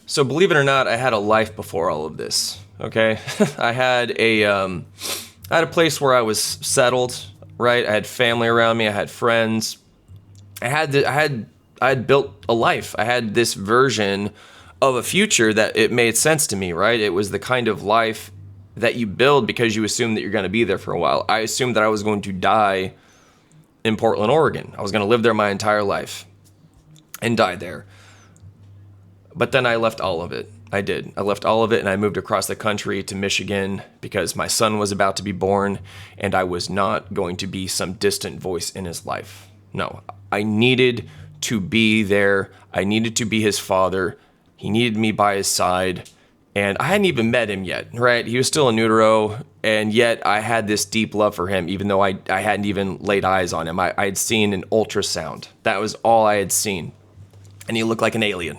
So believe it or not, I had a life before all of this. Okay, I had a place where I was settled. Right, I had family around me. I had friends. I had built a life. I had this version of a future that it made sense to me. Right, it was the kind of life that you build because you assume that you're going to be there for a while. I assumed that I was going to die in Portland, Oregon. I was going to live there my entire life and die there. But then I left all of it. I did. I left all of it and I moved across the country to Michigan because my son was about to be born and I was not going to be some distant voice in his life. No, I needed to be there. I needed to be his father. He needed me by his side. And I hadn't even met him yet, right? He was still in utero, and yet I had this deep love for him, even though I hadn't even laid eyes on him. I had seen an ultrasound. That was all I had seen. And he looked like an alien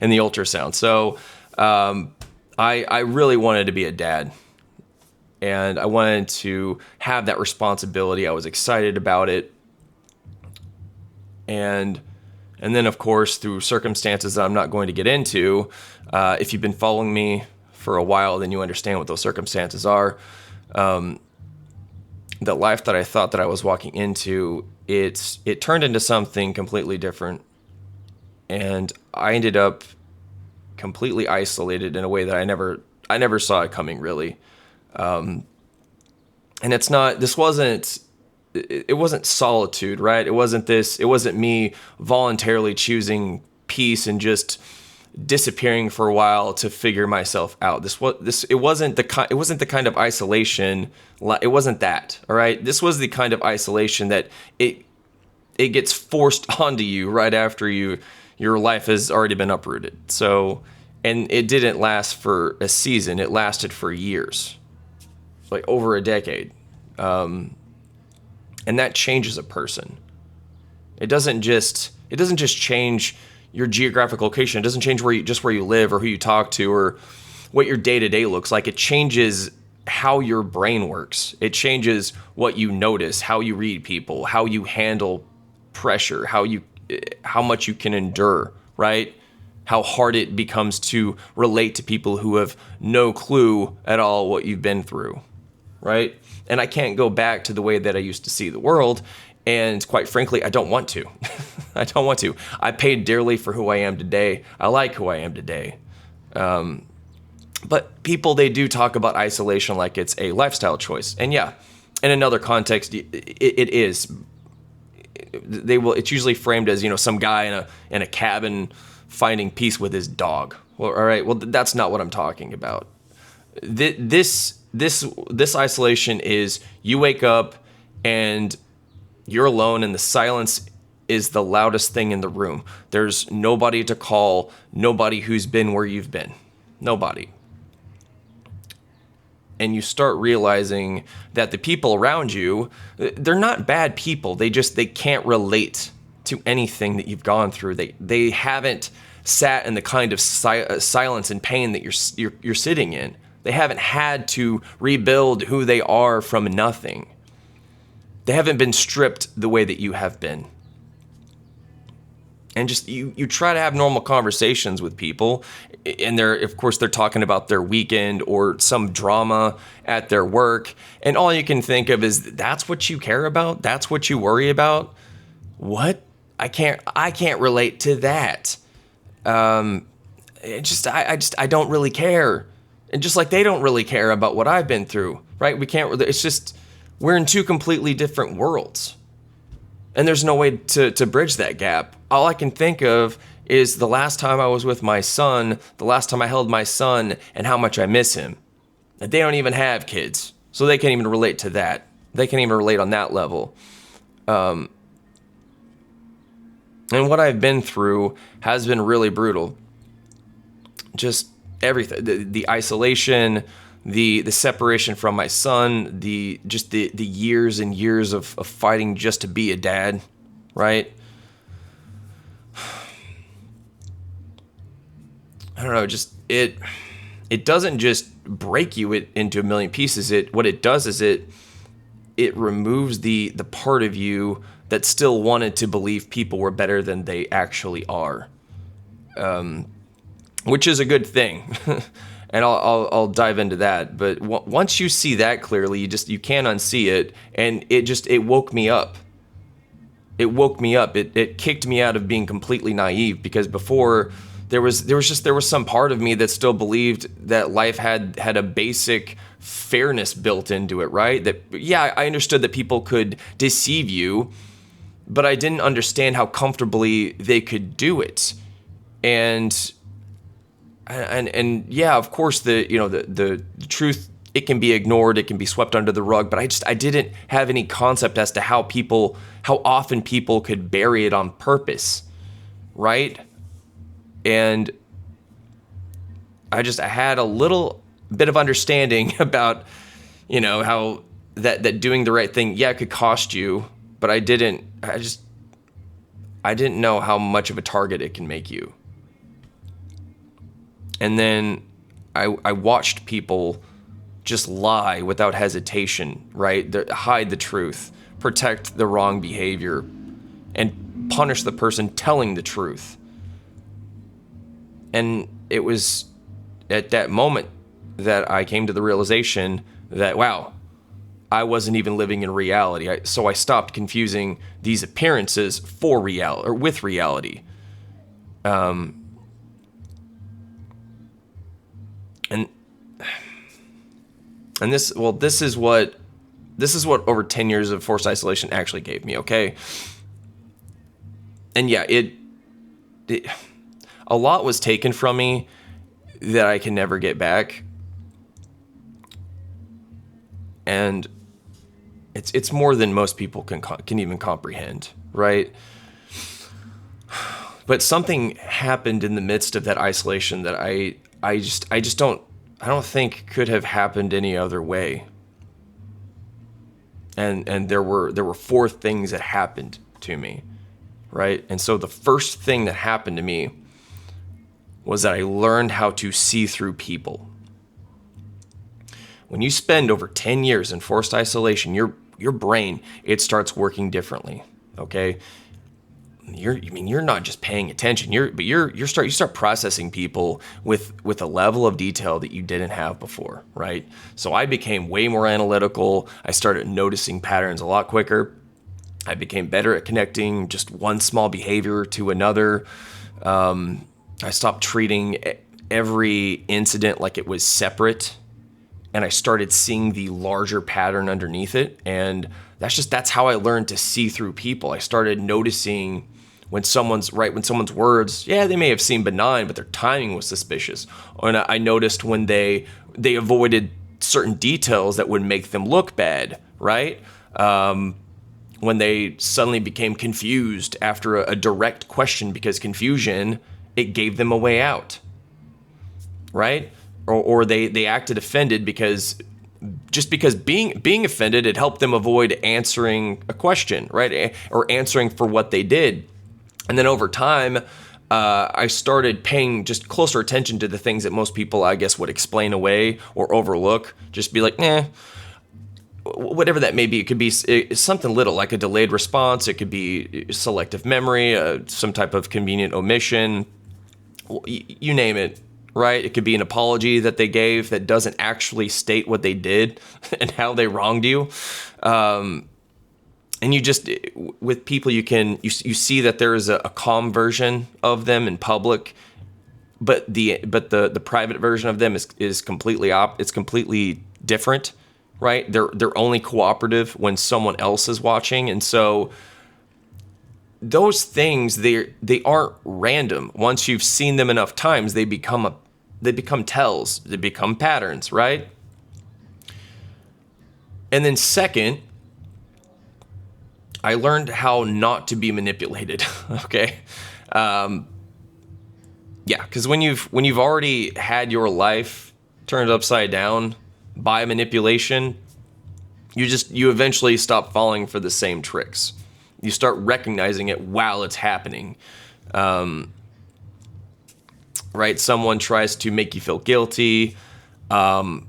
in the ultrasound. So I really wanted to be a dad. And I wanted to have that responsibility. I was excited about it. And then, of course, through circumstances that I'm not going to get into, if you've been following me for a while, then you understand what those circumstances are. The life that I thought that I was walking into, it turned into something completely different. And I ended up completely isolated in a way that I never saw it coming, really. And it wasn't solitude, right? It wasn't me voluntarily choosing peace and just disappearing for a while to figure myself out. It wasn't the kind of isolation. It wasn't that, all right? This was the kind of isolation that it gets forced onto you right after your life has already been uprooted. So, and it didn't last for a season. It lasted for years, like over a decade. And that changes a person. It doesn't just change your geographic location. It doesn't change where you live or who you talk to or what your day-to-day looks like. It changes how your brain works. It changes what you notice, how you read people, how you handle pressure, how much you can endure, right? How hard it becomes to relate to people who have no clue at all what you've been through, right? And I can't go back to the way that I used to see the world. And quite frankly, I don't want to. I don't want to. I paid dearly for who I am today. I like who I am today. But people, they do talk about isolation like it's a lifestyle choice. And yeah, in another context, it is. It's usually framed as, some guy in a cabin finding peace with his dog. Well, all right. Well, that's not what I'm talking about. This isolation is you wake up and you're alone and the silence is the loudest thing in the room. There's nobody to call, nobody who's been where you've been. Nobody. And you start realizing that the people around you, they're not bad people. They can't relate to anything that you've gone through. They haven't sat in the kind of silence and pain that you're sitting in. They haven't had to rebuild who they are from nothing. They haven't been stripped the way that you have been. And just you try to have normal conversations with people, and they're talking about their weekend or some drama at their work, and all you can think of is that's what you care about, that's what you worry about. What? I can't relate to that. I don't really care, and just like they don't really care about what I've been through, right? We can't. It's just we're in two completely different worlds. And there's no way to bridge that gap. All I can think of is the last time I was with my son, the last time I held my son, and how much I miss him. And they don't even have kids, so they can't even relate to that. They can't even relate on that level. And what I've been through has been really brutal. Just everything, the isolation, the separation from my son, the years and years of fighting just to be a dad, right? I don't know, just it doesn't just break you into a million pieces. What it does is it removes the part of you that still wanted to believe people were better than they actually are. which is a good thing. And I'll dive into that. But once you see that clearly, you can't unsee it. And it woke me up. It woke me up. It kicked me out of being completely naive, because before there was some part of me that still believed that life had a basic fairness built into it, right? That, yeah, I understood that people could deceive you, but I didn't understand how comfortably they could do it. And yeah, of course, the truth, it can be ignored, it can be swept under the rug, but I didn't have any concept as to how often people could bury it on purpose, right? And I had a little bit of understanding about, how that doing the right thing, yeah, it could cost you, but I didn't know how much of a target it can make you. And then I watched people just lie without hesitation, right? Hide the truth, protect the wrong behavior, and punish the person telling the truth. And it was at that moment that I came to the realization that, wow, I wasn't even living in reality. So I stopped confusing these appearances for reality, or with reality. And this is what over 10 years of forced isolation actually gave me, okay? And yeah, a lot was taken from me that I can never get back. And it's more than most people can even comprehend, right? But something happened in the midst of that isolation that I don't think could have happened any other way. And there were 4 things that happened to me, right? And so the first thing that happened to me was that I learned how to see through people. When you spend over 10 years in forced isolation, your brain, it starts working differently, okay? You're not just paying attention. You start processing people with a level of detail that you didn't have before, right? So I became way more analytical. I started noticing patterns a lot quicker. I became better at connecting just one small behavior to another. I stopped treating every incident like it was separate, and I started seeing the larger pattern underneath it. And that's how I learned to see through people. I started noticing when someone's words, yeah, they may have seemed benign, but their timing was suspicious. And I noticed when they avoided certain details that would make them look bad, right? When they suddenly became confused after a direct question, because confusion, it gave them a way out, right? Or they acted offended because being offended, it helped them avoid answering a question, right? Or answering for what they did. And then over time, I started paying just closer attention to the things that most people, I guess, would explain away or overlook. Just be like, whatever that may be. It could be something little, like a delayed response. It could be selective memory, some type of convenient omission. You name it, right? It could be an apology that they gave that doesn't actually state what they did and how they wronged you. And you just, with people, you see that there is a calm version of them in public, but the private version of them is completely it's completely different, right? They're only cooperative when someone else is watching, and so those things, they aren't random. Once you've seen them enough times, they become tells, they become patterns, right? And then second, I learned how not to be manipulated. Okay, yeah, because when you've already had your life turned upside down by manipulation, you eventually stop falling for the same tricks. You start recognizing it while it's happening. Right? Someone tries to make you feel guilty, but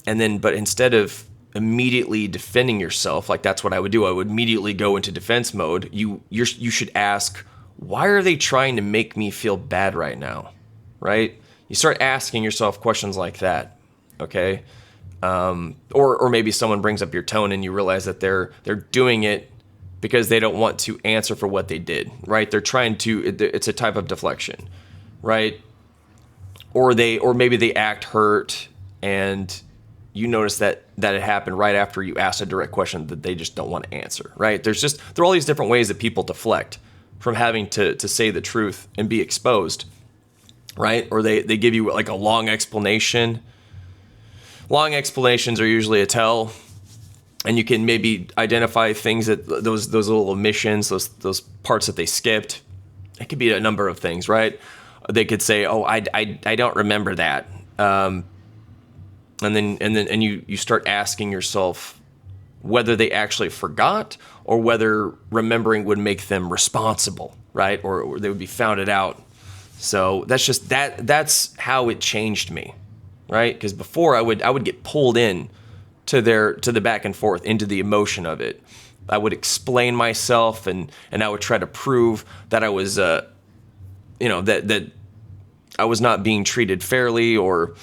instead of immediately defending yourself, like that's what I would do, I would immediately go into defense mode. You should ask, why are they trying to make me feel bad right now? right? You start asking yourself questions like that, okay? Or maybe someone brings up your tone and you realize that they're doing it because they don't want to answer for what they did, right? They're trying to, it's a type of deflection, right? Or maybe they act hurt and you notice that it happened right after you asked a direct question that they just don't want to answer, right? There are all these different ways that people deflect from having to say the truth and be exposed, right? Or they give you like a long explanation. Long explanations are usually a tell, and you can maybe identify things that those little omissions, those parts that they skipped. It could be a number of things, right? They could say, "Oh, I don't remember that," and then you start asking yourself whether they actually forgot or whether remembering would make them responsible, right? Or they would be founded out. So that's how it changed me, right? Because before I would get pulled in to the back and forth, into the emotion of it. I would explain myself and I would try to prove that I was that I was not being treated fairly or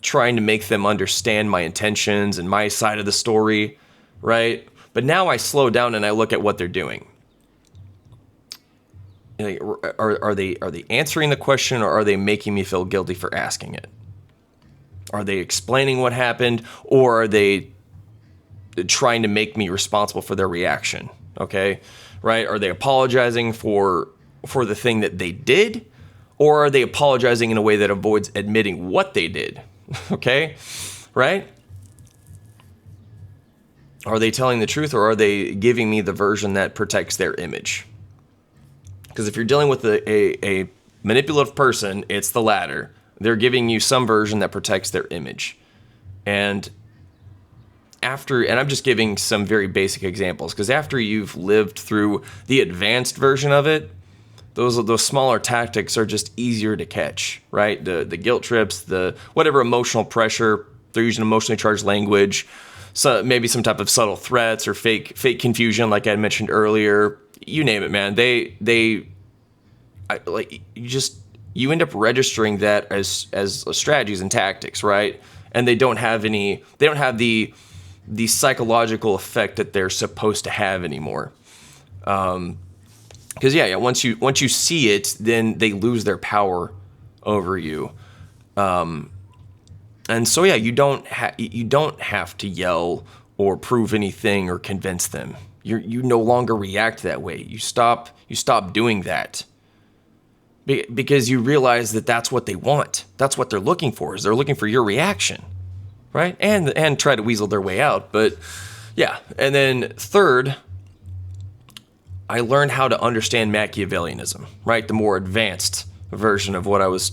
trying to make them understand my intentions and my side of the story, right? But now I slow down and I look at what they're doing. Are they answering the question, or are they making me feel guilty for asking it? Are they explaining what happened, or are they trying to make me responsible for their reaction? Okay, right? Are they apologizing for the thing that they did, or are they apologizing in a way that avoids admitting what they did? Okay, right? Are they telling the truth, or are they giving me the version that protects their image? Because if you're dealing with a manipulative person, it's the latter. They're giving you some version that protects their image. And I'm just giving some very basic examples, because after you've lived through the advanced version of it, those smaller tactics are just easier to catch, right? The guilt trips, the whatever emotional pressure, they're using emotionally charged language, so maybe some type of subtle threats or fake confusion, like I mentioned earlier. You name it, man. You end up registering that as strategies and tactics, right? And they don't have the psychological effect that they're supposed to have anymore. Because once you see it, then they lose their power over you. And so you don't have to yell or prove anything or convince them. You no longer react that way. You stop doing that. Because you realize that that's what they want. That's what they're looking for. Is they're looking for your reaction, right? And try to weasel their way out. But yeah. And then third, I learned how to understand Machiavellianism, right? The more advanced version of what I was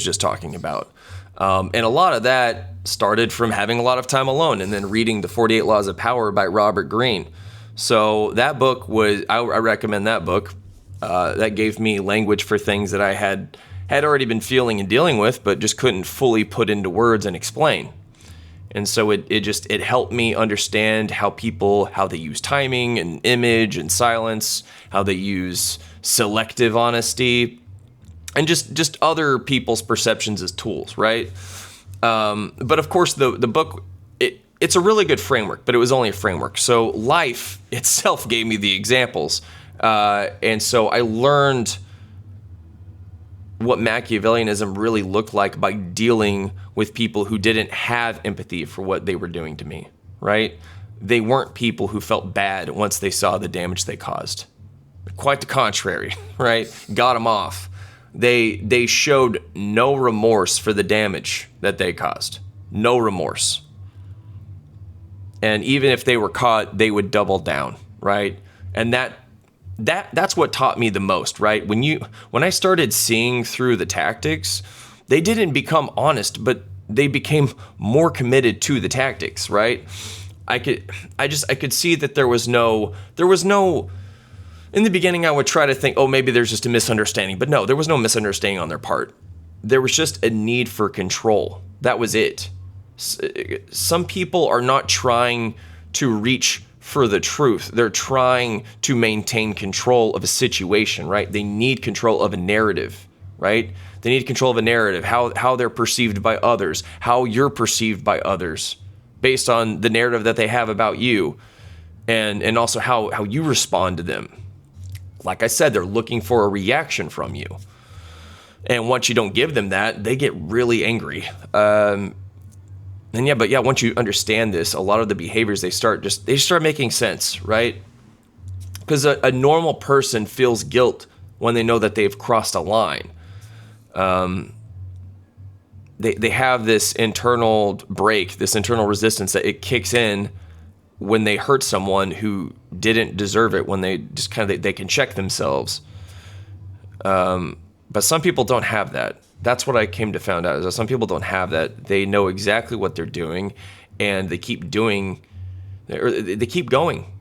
just talking about. And a lot of that started from having a lot of time alone and then reading The 48 Laws of Power by Robert Greene. So that book I recommend that book. That gave me language for things that I had already been feeling and dealing with, but just couldn't fully put into words and explain. And so it helped me understand how they use timing and image and silence, how they use selective honesty, and just other people's perceptions as tools, right? But of course, the book, it's a really good framework, but it was only a framework. So life itself gave me the examples. And so I learned what Machiavellianism really looked like by dealing with people who didn't have empathy for what they were doing to me, right? They weren't people who felt bad once they saw the damage they caused. Quite the contrary, right? Got them off. They showed no remorse for the damage that they caused. No remorse. And even if they were caught, they would double down, right? And that's what taught me the most, right? When I started seeing through the tactics, they didn't become honest, but they became more committed to the tactics, right? I could see that there was no, in the beginning I would try to think, oh, maybe there's just a misunderstanding, but no, there was no misunderstanding on their part. There was just a need for control. That was it. Some people are not trying to reach for the truth. They're trying to maintain control of a situation, right? They need control of a narrative, right? They need control of a narrative, how they're perceived by others, how you're perceived by others, based on the narrative that they have about you, and also how you respond to them. Like I said, they're looking for a reaction from you. And once you don't give them that, they get really angry. But once you understand this, a lot of the behaviors, they start making sense, right? Because a normal person feels guilt when they know that they've crossed a line. They have this internal break, this internal resistance that it kicks in when they hurt someone who didn't deserve it, when they just they can check themselves. But some people don't have that. That's what I came to find out, is that some people don't have that. They know exactly what they're doing, and they keep doing, or they keep going.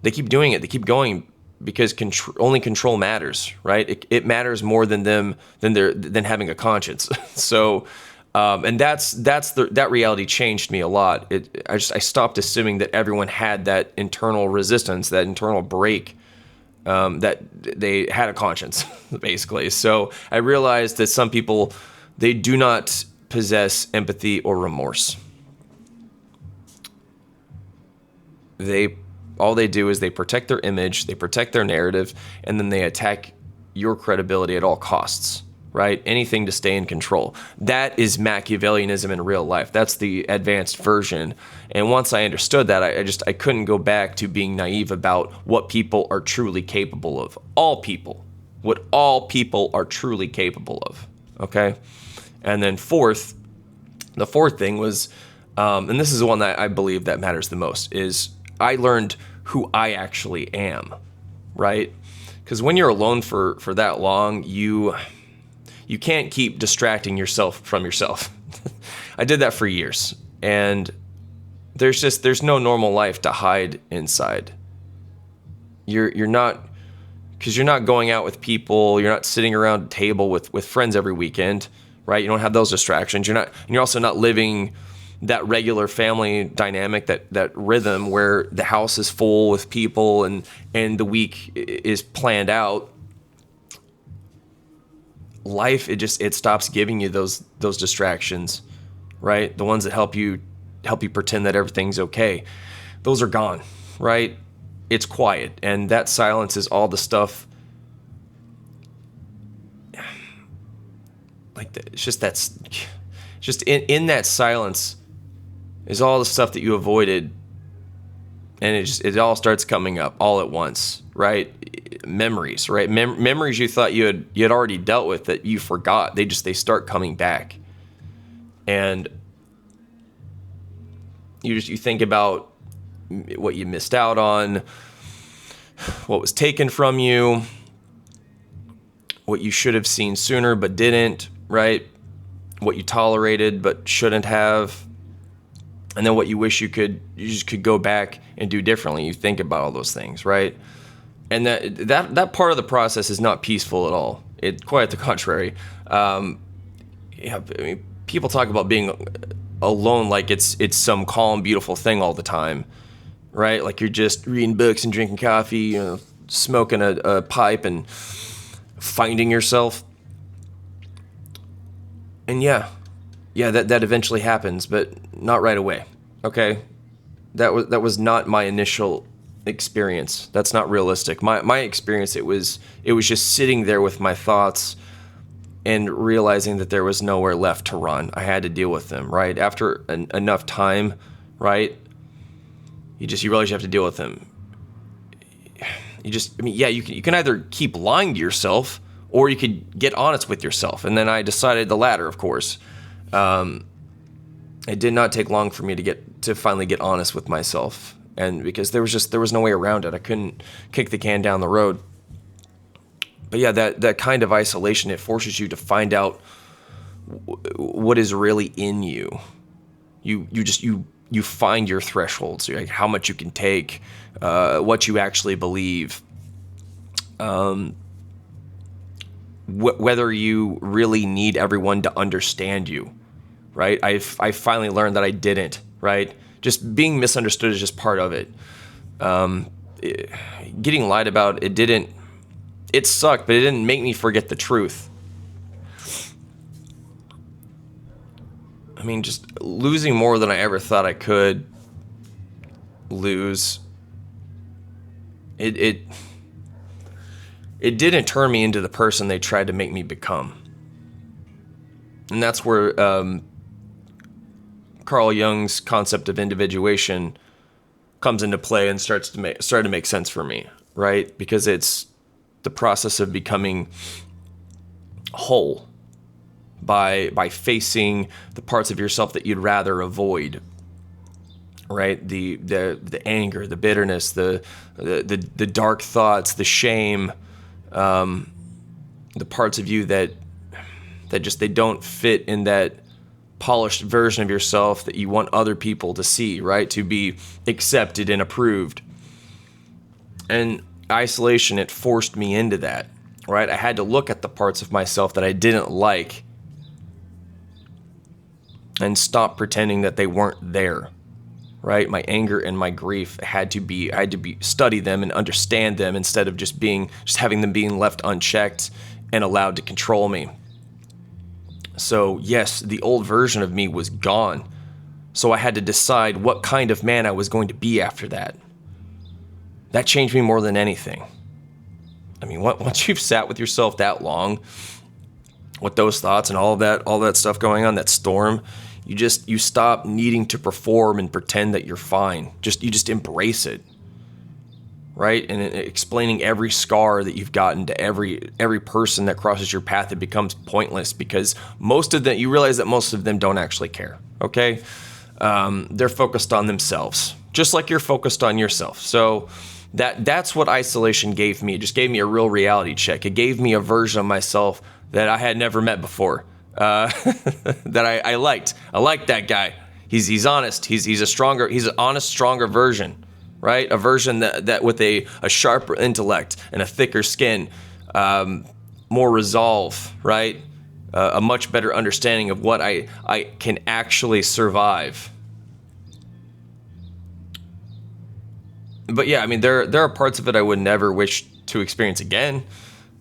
They keep doing it. They keep going because only control matters, right? It matters more than having a conscience. So, and that reality changed me a lot. I stopped assuming that everyone had that internal resistance, that internal break, that they had a conscience, basically. So I realized that some people, they do not possess empathy or remorse. All they do is they protect their image, they protect their narrative, and then they attack your credibility at all costs, right? Anything to stay in control. That is Machiavellianism in real life. That's the advanced version. And once I understood that, I couldn't go back to being naive about what people are truly capable of. What all people are truly capable of, okay? And then the fourth thing was, and this is the one that I believe that matters the most, is I learned who I actually am, right? Because when you're alone for that long, you can't keep distracting yourself from yourself. I did that for years, and there's no normal life to hide inside. You're not, because you're not going out with people, you're not sitting around a table with friends every weekend, right? You don't have those distractions. You're also not living that regular family dynamic, that rhythm where the house is full with people and the week is planned out. Life, it stops giving you those distractions, right? The ones that help you pretend that everything's okay. Those are gone, right? It's quiet, and that silence is all the stuff. It's just in that silence is all the stuff that you avoided, and it all starts coming up all at once, right? Memories, right? Memories you thought you had already dealt with that you forgot. They start coming back, and you think about what you missed out on, what was taken from you, what you should have seen sooner but didn't, right? What you tolerated but shouldn't have, and then what you wish you just could go back and do differently. You think about all those things, right? And that part of the process is not peaceful at all. Quite the contrary. People talk about being alone like it's some calm, beautiful thing all the time, right? Like you're just reading books and drinking coffee, smoking a pipe and finding yourself. And that eventually happens, but not right away. Okay, that was not my initial experience. That's not realistic. My experience, it was just sitting there with my thoughts and realizing that there was nowhere left to run. I had to deal with them, right? After enough time, right? You realize you have to deal with them. You can either keep lying to yourself, or you could get honest with yourself. And then I decided the latter, of course. It did not take long for me to finally get honest with myself, and because there was no way around it. I couldn't kick the can down the road. But yeah, that kind of isolation, it forces you to find out what is really in you. You find your thresholds, like how much you can take, what you actually believe, whether you really need everyone to understand you, right? I finally learned that I didn't, right? Just being misunderstood is just part of it. Getting lied about, it sucked, but it didn't make me forget the truth. I mean, just losing more than I ever thought I could lose. It didn't turn me into the person they tried to make me become. And that's where Carl Jung's concept of individuation comes into play and started to make sense for me, right? Because it's the process of becoming whole by facing the parts of yourself that you'd rather avoid, right? The anger, the bitterness, the dark thoughts, the shame, the parts of you that just they don't fit in that polished version of yourself that you want other people to see, right? To be accepted and approved. And isolation, it forced me into that, right? I had to look at the parts of myself that I didn't like and stop pretending that they weren't there, right? My anger and my grief I had to study them and understand them instead of just having them being left unchecked and allowed to control me. So yes, the old version of me was gone. So I had to decide what kind of man I was going to be after that. That changed me more than anything. I mean, once you've sat with yourself that long, with those thoughts and all that stuff going on, that storm, you stop needing to perform and pretend that you're fine. You just embrace it. Right? And explaining every scar that you've gotten to every person that crosses your path, it becomes pointless because you realize that most of them don't actually care. Okay? They're focused on themselves, just like you're focused on yourself. So that's what isolation gave me. It just gave me a real reality check. It gave me a version of myself that I had never met before. That I liked. I liked that guy. He's honest. He's an honest, stronger version. Right? A version that with a sharper intellect and a thicker skin, more resolve, right? A much better understanding of what I can actually survive. But yeah, I mean, there are parts of it I would never wish to experience again.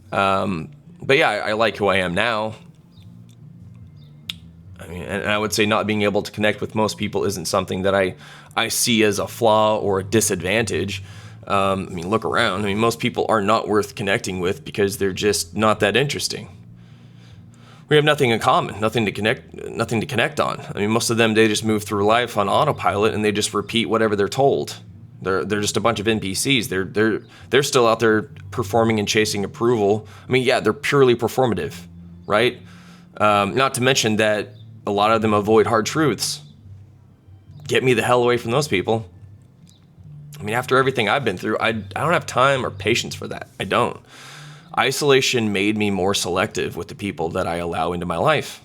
But yeah, I like who I am now. I mean, and I would say not being able to connect with most people isn't something that I see as a flaw or a disadvantage. I mean, look around. I mean, most people are not worth connecting with because they're just not that interesting. We have nothing in common, nothing to connect on. I mean, most of them, they just move through life on autopilot and they just repeat whatever they're told. They're just a bunch of NPCs. They're still out there performing and chasing approval. I mean, yeah, they're purely performative, right? Not to mention that a lot of them avoid hard truths. Get me the hell away from those people. I mean, after everything I've been through, I don't have time or patience for that. I don't. Isolation made me more selective with the people that I allow into my life.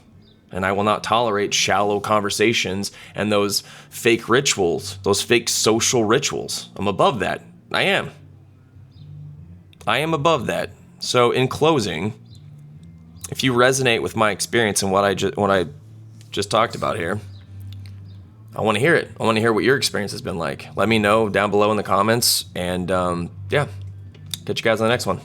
And I will not tolerate shallow conversations and those fake rituals, those fake social rituals. I'm above that. I am above that. So in closing, if you resonate with my experience and what I just talked about here, I want to hear it. I want to hear what your experience has been like. Let me know down below in the comments. And yeah, catch you guys on the next one.